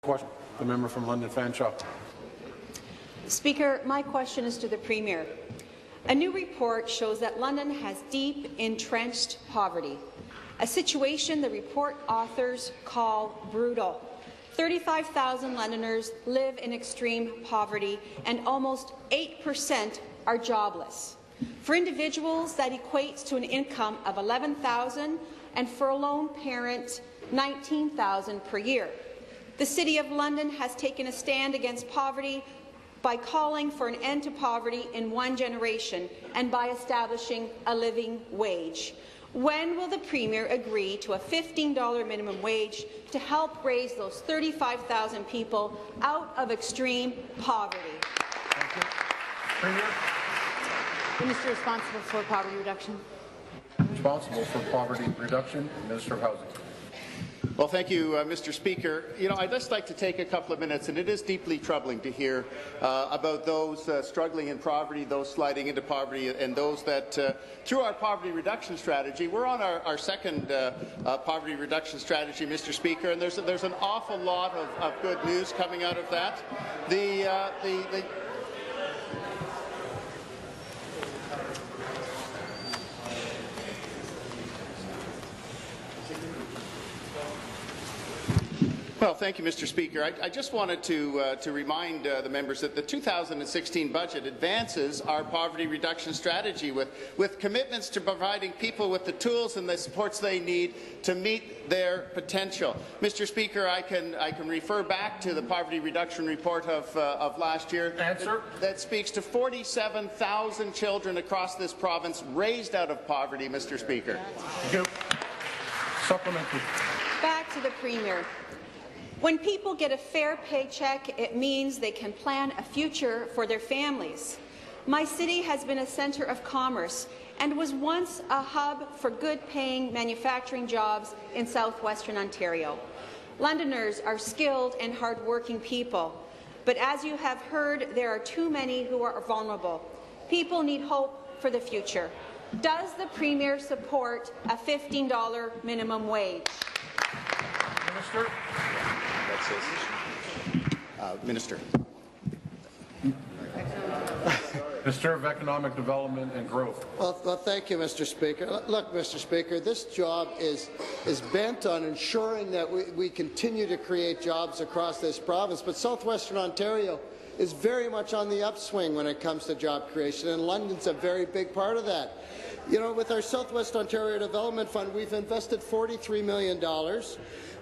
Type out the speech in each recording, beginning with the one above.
Question. The member from London Fanshawe. Speaker, my question is to the Premier. A new report shows that London has deep, entrenched poverty, a situation the report authors call brutal. 35,000 Londoners live in extreme poverty, and almost 8% are jobless. For individuals, that equates to an income of $11,000, and for a lone parent, $19,000 per year. The City of London has taken a stand against poverty by calling for an end to poverty in one generation and by establishing a living wage. When will the Premier agree to a $15 minimum wage to help raise those 35,000 people out of extreme poverty? Thank you. Premier. Minister responsible for poverty reduction. Responsible for poverty reduction, Minister of Housing. Well, thank you, Mr. Speaker. I'd just like to take a couple of minutes, and it is deeply troubling to hear about those struggling in poverty, those sliding into poverty, and those that, through our poverty reduction strategy, we're on our second poverty reduction strategy, Mr. Speaker, and there's an awful lot of good news coming out of that. Well, thank you, Mr. Speaker. I just wanted to remind the members that the 2016 budget advances our poverty reduction strategy with commitments to providing people with the tools and the supports they need to meet their potential. Mr. Speaker, I can refer back to the poverty reduction report of last year that speaks to 47,000 children across this province raised out of poverty, Mr. Speaker. Thank you. Supplementary. Back to the Premier. When people get a fair paycheck, it means they can plan a future for their families. My city has been a centre of commerce and was once a hub for good-paying manufacturing jobs in southwestern Ontario. Londoners are skilled and hard-working people, but as you have heard, there are too many who are vulnerable. People need hope for the future. Does the Premier support a $15 minimum wage? Minister. Minister. Minister of Economic Development and Growth. Well, thank you, Mr. Speaker. Look, Mr. Speaker, this job is bent on ensuring that we continue to create jobs across this province, but southwestern Ontario is very much on the upswing when it comes to job creation, and London's a very big part of that. With our Southwest Ontario Development Fund, we've invested $43 million.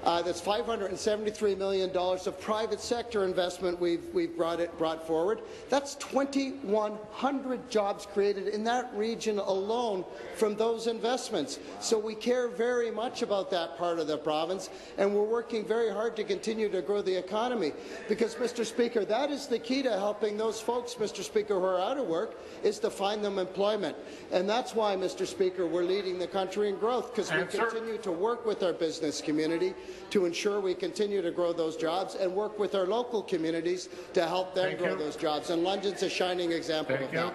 That's $573 million of private sector investment we've brought forward. That's 2,100 jobs created in that region alone from those investments. So we care very much about that part of the province, and we're working very hard to continue to grow the economy. Because, Mr. Speaker, that is the key to helping those folks, Mr. Speaker, who are out of work, is to find them employment. And that's why, Mr. Speaker, we're leading the country in growth, because we continue to work with our business community to ensure we continue to grow those jobs and work with our local communities to help them grow those jobs. And London's a shining example of that.